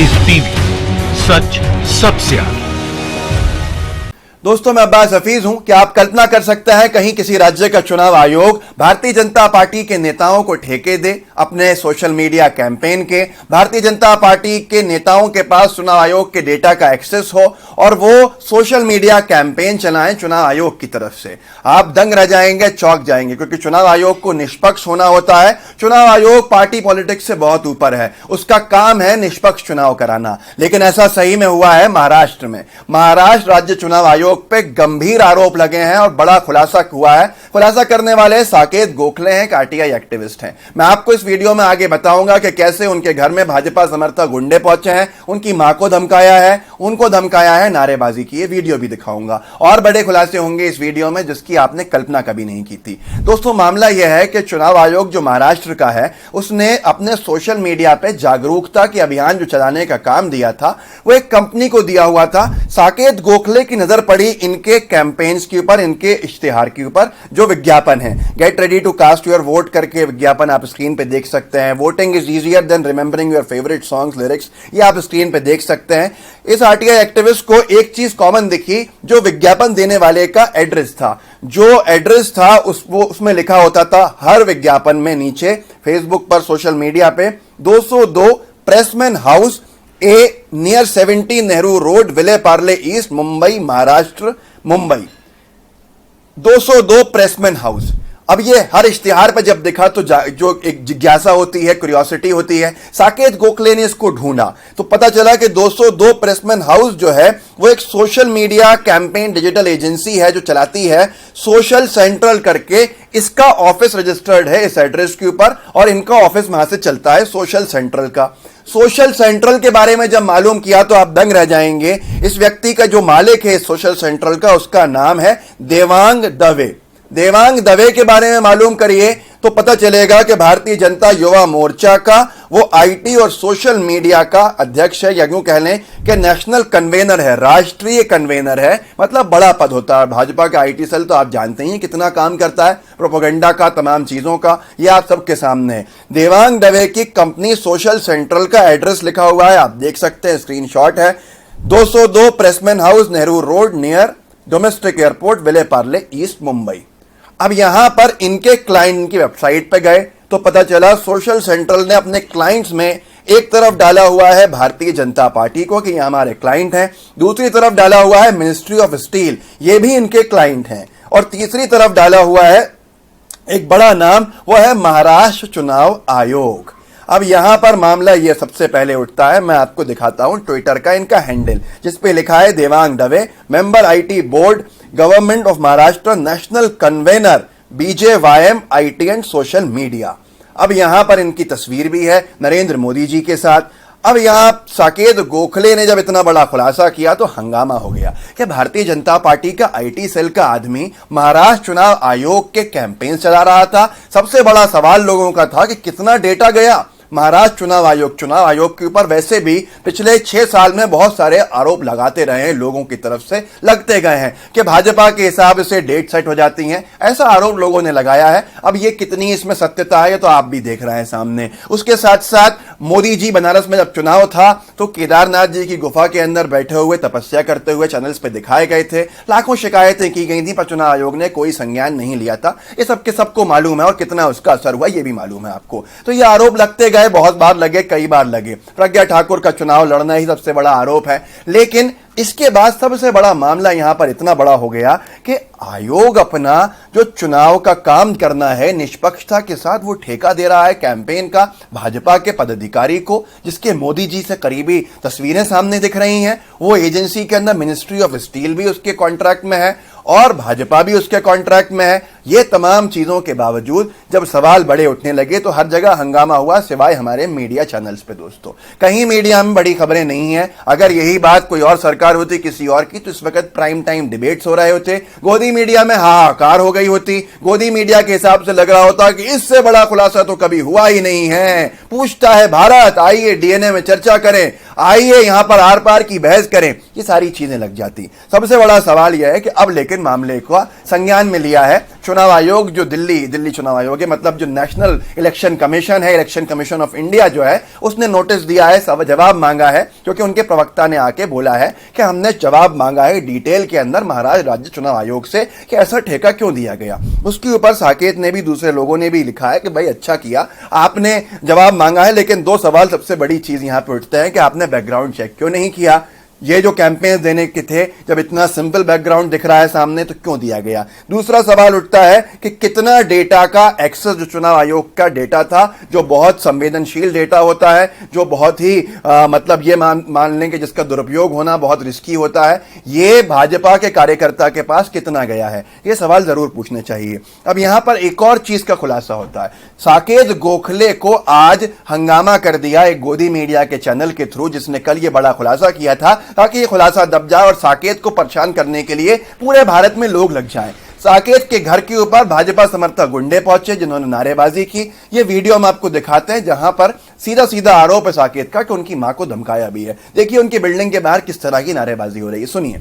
Live TV, सच सबसे आगे। दोस्तों, मैं अब्बास हफीज हूं। क्या आप कल्पना कर सकते हैं कहीं किसी राज्य का चुनाव आयोग भारतीय जनता पार्टी के नेताओं को ठेके दे अपने सोशल मीडिया कैंपेन के, भारतीय जनता पार्टी के नेताओं के पास चुनाव आयोग के डेटा का एक्सेस हो और वो सोशल मीडिया कैंपेन चलाएं चुनाव आयोग की तरफ से? आप दंग रह जाएंगे, चौंक जाएंगे, क्योंकि चुनाव आयोग को निष्पक्ष होना होता है। चुनाव आयोग पार्टी पॉलिटिक्स से बहुत ऊपर है, उसका काम है निष्पक्ष चुनाव कराना। लेकिन ऐसा सही में हुआ है महाराष्ट्र में। महाराष्ट्र राज्य चुनाव आयोग पे गंभीर आरोप लगे हैं और बड़ा खुलासा हुआ है। खुलासा करने वाले साकेत गोखले हैं, आरटीआई एक्टिविस्ट हैं। मैं आपको इस वीडियो में आगे बताऊंगा कि कैसे उनके घर में भाजपा समर्थक गुंडे पहुंचे हैं, उनकी मां को धमकाया है, उनको धमकाया है, नारेबाजी की। ये वीडियो भी दिखाऊंगा और बड़े खुलासे होंगे इस वीडियो में जिसकी आपने कल्पना कभी नहीं की थी। दोस्तों, मामला यह है कि चुनाव आयोग जो महाराष्ट्र का है, उसने अपने सोशल मीडिया पे जागरूकता के अभियान जो चलाने का काम दिया था, वो एक कंपनी को दिया हुआ था। साकेत गोखले की नजर पड़ी इनके कैंपेन्स के ऊपर, इनके इश्तिहार के ऊपर जो विज्ञापन है। Get ready to cast your vote करके विज्ञापन आप स्क्रीन पे देख सकते हैं। Voting is easier than remembering your favourite songs lyrics, ये आप स्क्रीन पे देख सकते हैं। इस आरटीआई एक्टिविस्ट को एक चीज कॉमन दिखी, जो विज्ञापन देने वाले का एड्रेस था। जो एड्रेस था उसमें लिखा होता था हर विज्ञापन में नीचे, फेसबुक पर, सोशल मीडिया पे, 202 Pressman House A near 70 Nehru Road, Vile Parle East, Mumbai, Maharashtra, Mumbai. 202 Pressman House. अब ये हर इश्तिहार पर जब दिखा तो जो एक जिज्ञासा होती है, क्यूरियोसिटी होती है, साकेत गोखले ने इसको ढूंढा तो पता चला कि 202 प्रेसमैन हाउस जो है वो एक social media campaign digital agency है जो चलाती है सोशल सेंट्रल करके। इसका ऑफिस रजिस्टर्ड है इस एड्रेस के ऊपर और इनका ऑफिस वहां से चलता है सोशल सेंट्रल का। सोशल सेंट्रल के बारे में जब मालूम किया तो आप दंग रह जाएंगे। इस व्यक्ति का जो मालिक है सोशल सेंट्रल का, उसका नाम है देवांग दवे। देवांग दवे के बारे में मालूम करिए तो पता चलेगा कि भारतीय जनता युवा मोर्चा का वो आईटी और सोशल मीडिया का अध्यक्ष है, या यूं कह लें कि नेशनल कन्वेनर है, राष्ट्रीय कन्वेनर है। मतलब बड़ा पद होता है। भाजपा का आईटी सेल तो आप जानते ही कितना काम करता है, प्रोपेगेंडा का, तमाम चीजों का। ये आप सबके सामने है। देवांग दवे की कंपनी सोशल सेंट्रल का एड्रेस लिखा हुआ है, आप देख सकते हैं, स्क्रीनशॉट है। 202 Pressman House, Nehru Road, near domestic airport, Vile Parle East, Mumbai. अब यहां पर इनके क्लाइंट की वेबसाइट पे गए तो पता चला सोशल सेंट्रल ने अपने क्लाइंट्स में एक तरफ डाला हुआ है भारतीय जनता पार्टी को कि ये हमारे क्लाइंट हैं, दूसरी तरफ डाला हुआ है मिनिस्ट्री ऑफ स्टील, ये भी इनके क्लाइंट हैं, और तीसरी तरफ डाला हुआ है एक बड़ा नाम, वो है महाराष्ट्र चुनाव आयोग। अब यहां पर मामला ये सबसे पहले उठता है। मैं आपको दिखाता हूं ट्विटर का इनका हैंडल, जिसपे लिखा है Devang Dave, member IT board, government of Maharashtra, national convener, BJYM IT and social media. अब यहां पर इनकी तस्वीर भी है नरेंद्र मोदी जी के साथ। अब यहां साकेत गोखले ने जब इतना बड़ा खुलासा किया तो हंगामा हो गया कि भारतीय जनता पार्टी का आईटी सेल का आदमी महाराष्ट्र चुनाव आयोग के कैंपेन चला रहा था। सबसे बड़ा सवाल लोगों का था कि कितना डेटा गया महाराष्ट्र चुनाव आयोग के ऊपर। वैसे भी पिछले 6 साल में बहुत सारे आरोप लगाते रहे हैं, लोगों की तरफ से लगते गए हैं कि भाजपा के हिसाब से डेट सेट हो जाती हैं, ऐसा आरोप लोगों ने लगाया है। अब ये कितनी इसमें सत्यता है ये तो आप भी देख रहे हैं सामने। उसके साथ साथ मोदी जी बनारस में जब चुनाव था तो केदारनाथ जी की गुफा के अंदर बैठे हुए तपस्या करते हुए चैनल्स पे दिखाए गए थे। लाखों शिकायतें की गई थी पर चुनाव आयोग ने कोई संज्ञान नहीं लिया था। ये सबको मालूम है और कितना उसका असर हुआ ये भी मालूम है आपको। तो ये आरोप लगते गए, बहुत बार लगे, कई बार लगे। प्रज्ञा ठाकुर का चुनाव लड़ना ही सबसे बड़ा आरोप है। लेकिन इसके बाद सबसे बड़ा मामला यहां पर इतना बड़ा हो गया कि आयोग अपना जो चुनाव का काम करना है निष्पक्षता के साथ वो ठेका दे रहा है कैंपेन का भाजपा के पदाधिकारी को, जिसके मोदी जी से करीबी तस्वीरें सामने दिख रही हैं। वो एजेंसी के अंदर मिनिस्ट्री ऑफ स्टील भी उसके कॉन्ट्रैक्ट में है और भाजपा भी उसके कॉन्ट्रैक्ट में है। ये तमाम चीजों के बावजूद जब सवाल बड़े उठने लगे तो हर जगह हंगामा हुआ, सिवाय हमारे मीडिया चैनल्स पे। दोस्तों, कहीं मीडिया में बड़ी खबरें नहीं है। अगर यही बात कोई और सरकार होती, किसी और की, तो इस वक्त प्राइम टाइम डिबेट्स हो रहे होते, गोदी मीडिया में हाहाकार हो गई होती। गोदी मीडिया के हिसाब से लग रहा होता कि इससे बड़ा खुलासा तो कभी हुआ ही नहीं है। पूछता है भारत, आइए डीएनए में चर्चा करें, आइए यहां पर आर पार की बहस करें, ये सारी चीजें लग जाती। सबसे बड़ा सवाल यह है कि अब लेकिन मामले को संज्ञान में लिया है चुनाव आयोग जो दिल्ली चुनाव आयोग है, मतलब जो नेशनल इलेक्शन कमीशन है, इलेक्शन कमीशन ऑफ इंडिया जो है, उसने नोटिस दिया है, जवाब मांगा है, क्योंकि उनके प्रवक्ता ने आके बोला है कि हमने जवाब मांगा है डिटेल के अंदर महाराष्ट्र राज्य चुनाव आयोग से कि ऐसा ठेका क्यों दिया गया। उसके ऊपर साकेत ने भी, दूसरे लोगों ने भी लिखा है कि भाई अच्छा किया, आपने जवाब मांगा है, लेकिन दो सवाल सबसे बड़ी चीज यहां पर उठते हैं कि आपने बैकग्राउंड चेक क्यों नहीं किया। ये जो कैंपेन देने के थे, जब इतना सिंपल बैकग्राउंड दिख रहा है सामने, तो क्यों दिया गया। दूसरा सवाल उठता है कि कितना डेटा का एक्सेस जो चुनाव आयोग का डेटा था, जो बहुत संवेदनशील डेटा होता है, जो बहुत ही मतलब ये मान लें कि जिसका दुरुपयोग होना बहुत रिस्की होता है, ये भाजपा के कार्यकर्ता के पास कितना गया है, ये सवाल जरूर पूछने चाहिए। अब यहां पर एक और चीज का खुलासा होता है। साकेत गोखले को आज हंगामा कर दिया एक गोदी मीडिया के चैनल के थ्रू, जिसने कल ये बड़ा खुलासा किया था, ताकि ये खुलासा दब जाए और साकेत को परेशान करने के लिए पूरे भारत में लोग लग जाएं। साकेत के घर के ऊपर भाजपा समर्थक गुंडे पहुंचे, जिन्होंने नारेबाजी की। ये वीडियो हम आपको दिखाते हैं, जहां पर सीधा सीधा आरोप है साकेत का कि उनकी मां को धमकाया भी है। देखिए उनकी बिल्डिंग के बाहर किस तरह की नारेबाजी हो रही है, सुनिए।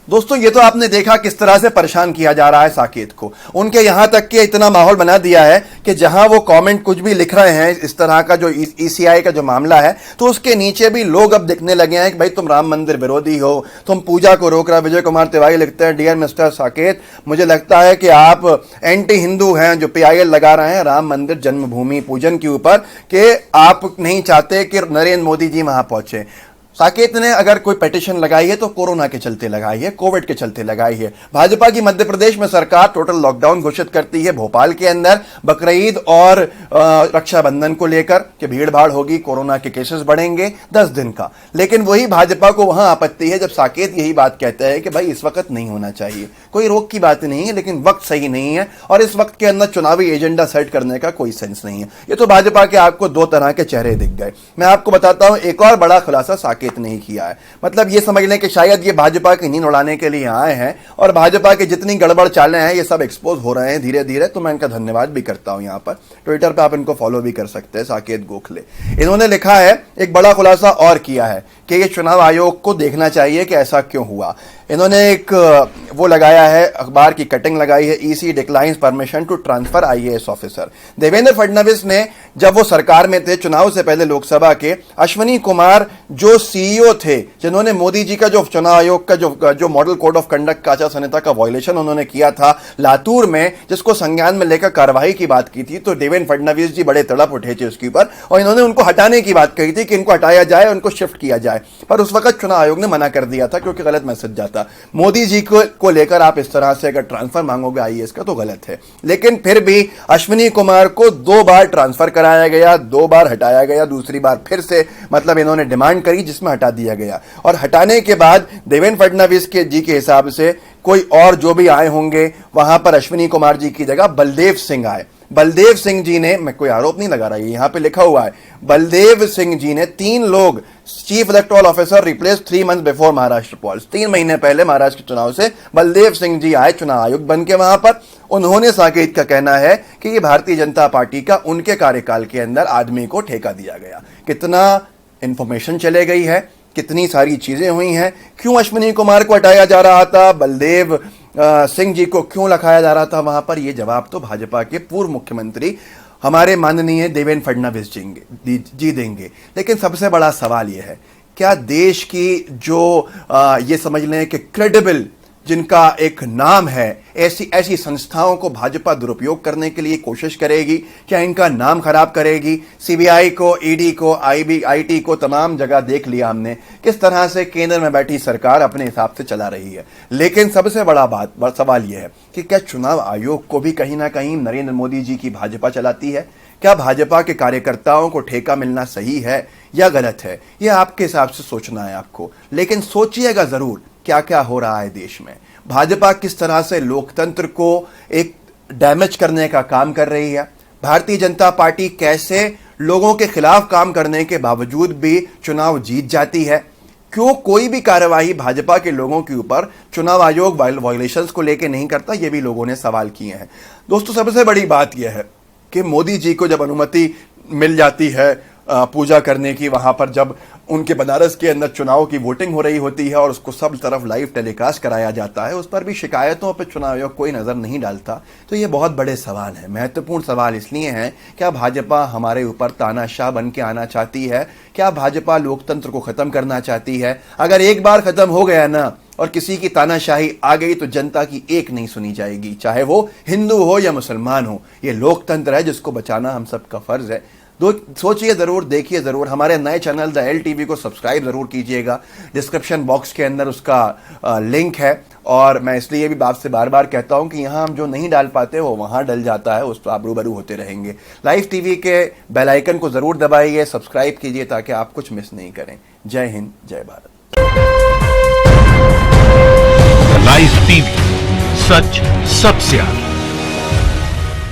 दोस्तों ये तो आपने देखा किस तरह से परेशान किया जा रहा है साकेत को। उनके यहां तक के इतना माहौल बना दिया है कि जहां वो कमेंट कुछ भी लिख रहे हैं इस तरह का, जो ईसीआई का जो मामला है, तो उसके नीचे भी लोग अब दिखने लगे हैं कि भाई तुम राम मंदिर विरोधी हो, तुम पूजा को रोक रहे हो। विजय कुमार तिवारी लिखते हैं, डियर मिस्टर साकेत, मुझे लगता है कि आप एंटी हिंदू हैं जो PIL लगा रहे हैं राम मंदिर जन्मभूमि पूजन के ऊपर, कि आप नहीं चाहते कि नरेंद्र मोदी जी वहां पहुंचे। साकेत ने अगर कोई पिटीशन लगाई है तो कोरोना के चलते लगाई है, कोविड के चलते लगाई है। भाजपा की मध्य प्रदेश में सरकार टोटल लॉकडाउन घोषित करती है भोपाल के अंदर बकरीद और रक्षाबंधन को लेकर कि भीड़ भाड़ होगी, कोरोना के केसेस बढ़ेंगे 10 दिन का। लेकिन वही भाजपा को वहां आपत्ति है जब साकेत यही बात कहता है कि भाई इस वक्त नहीं होना चाहिए, कोई रोक की बात नहीं है, लेकिन वक्त सही नहीं है और इस वक्त के अंदर चुनावी एजेंडा सेट करने का कोई सेंस नहीं है। ये तो भाजपा के आपको दो तरह के चेहरे दिख गए। मैं आपको बताता हूं एक और बड़ा खुलासा साकेत नहीं किया है। मतलब ये समझ लें कि शायद ये भाजपा की नींद उड़ाने के लिए आए हैं और भाजपा की जितनी गड़बड़ चालें हैं ये सब एक्सपोज हो रहे हैं धीरे धीरे। तो मैं इनका धन्यवाद भी करता हूं। यहां पर ट्विटर पे आप इनको फॉलो भी कर सकते हैं, साकेत गोखले। इन्होंने लिखा है, एक बड़ा खुलासा और किया है कि ये चुनाव आयोग को देखना चाहिए कि ऐसा क्यों हुआ। इन्होंने एक वो लगाया है, अखबार की कटिंग लगाई है, EC declines permission to transfer IAS officer. Devendra Fadnavis ने जब वो सरकार में थे, चुनाव से पहले लोकसभा के, अश्विनी कुमार जो CEO थे, जिन्होंने मोदी जी का जो चुनाव आयोग का जो मॉडल कोड ऑफ कंडक्ट का आचार संहिता का वायलेशन उन्होंने किया था लातूर में, जिसको संज्ञान में लेकर कार्रवाई की बात की थी, तो देवेंद्र फडणवीस जी बड़े तड़प उठे थे उसके ऊपर और इन्होंने उनको हटाने की बात कही थी कि इनको हटाया जाए, उनको शिफ्ट किया जाए। पर उस वक्त चुनाव आयोग ने मना कर दिया था क्योंकि गलत मैसेज जाता। मोदी जी को लेकर आप इस तरह से अगर ट्रांसफर मांगोगे IAS का तो गलत है। लेकिन फिर भी अश्विनी कुमार को 2 बार ट्रांसफर कराया गया, 2 बार हटाया गया, दूसरी बार फिर से मतलब इन्होंने डिमांड करी जिसमें हटा दिया गया। और हटाने के बाद देवेंद्र फडणवीस जी के हिसाब से कोई और जो भी आए होंगे, वहां पर अश्विनी कुमार जी की जगह बलदेव सिंह आए। बलदेव सिंह जी ने, मैं कोई आरोप नहीं लगा रहा, यहां पे लिखा हुआ है, बलदेव सिंह जी ने 3 लोग chief electoral officer replace 3 month before Maharashtra polls. 3 महीने पहले महाराष्ट्र के चुनाव से बलदेव सिंह जी आए चुनाव आयुक्त बन के वहां पर। उन्होंने, साकेत का कहना है कि ये भारतीय जनता पार्टी का उनके कार्यकाल के अंदर आदमी को ठेका दिया गया। कितना इंफॉर्मेशन चले गई है, कितनी सारी चीजें हुई हैं, क्यों अश्विनी कुमार को हटाया जा रहा था, बलदेव सिंह जी को क्यों रखाया जा रहा था वहां पर, यह जवाब तो भाजपा के पूर्व मुख्यमंत्री हमारे माननीय देवेंद्र फडणवीस जी देंगे। लेकिन सबसे बड़ा सवाल यह है, क्या देश की जो ये समझ लें कि क्रेडिबल जिनका एक नाम है, ऐसी संस्थाओं को भाजपा दुरुपयोग करने के लिए कोशिश करेगी? क्या इनका नाम खराब करेगी? CBI को, ED को, IT को तमाम जगह देख लिया हमने किस तरह से केंद्र में बैठी सरकार अपने हिसाब से चला रही है। लेकिन सबसे बड़ा सवाल यह है कि क्या चुनाव आयोग को भी कहीं ना कहीं नरेंद्र मोदी जी की भाजपा चलाती है? क्या भाजपा के कार्यकर्ताओं को ठेका मिलना सही है या गलत है? यह आपके हिसाब से सोचना है आपको, लेकिन सोचिएगा जरूर क्या क्या हो रहा है देश में। भाजपा किस तरह से लोकतंत्र को एक डैमेज करने का काम कर रही है। भारतीय जनता पार्टी कैसे लोगों के खिलाफ काम करने के बावजूद भी चुनाव जीत जाती है। क्यों कोई भी कार्यवाही भाजपा के लोगों के ऊपर चुनाव आयोग वायलेशंस को लेकर नहीं करता, ये भी लोगों ने सवाल किए हैं। दोस्तों सबसे बड़ी बात यह है कि मोदी जी को जब अनुमति मिल जाती है पूजा करने की, वहां पर जब उनके बनारस के अंदर चुनाव की वोटिंग हो रही होती है और उसको सब तरफ लाइव टेलीकास्ट कराया जाता है, उस पर भी शिकायतों पर चुनाव आयोग कोई नजर नहीं डालता। तो ये बहुत बड़े सवाल हैं, महत्वपूर्ण सवाल इसलिए हैं, क्या भाजपा हमारे ऊपर तानाशाह बन के आना चाहती है? क्या भाजपा लोकतंत्र को खत्म करना चाहती है? अगर एक बार खत्म हो गया ना और किसी की तानाशाही आ गई तो जनता की एक नहीं सुनी जाएगी, चाहे वो हिंदू हो या मुसलमान हो। ये लोकतंत्र है जिसको बचाना हम सबका फर्ज है। सोचिए जरूर, देखिए जरूर। हमारे नए चैनल द एल टीवी को सब्सक्राइब जरूर कीजिएगा। डिस्क्रिप्शन बॉक्स के अंदर उसका लिंक है, और मैं इसलिए भी आपसे बार बार कहता हूं कि यहां हम जो नहीं डाल पाते वो वहां डल जाता है, उस पर आप रूबरू होते रहेंगे। लाइव टीवी के बेल आइकन को जरूर दबाइए, सब्सक्राइब कीजिए ताकि आप कुछ मिस नहीं करें। जय हिंद, जय भारत। लाइव टीवी, सच सबसे आगे।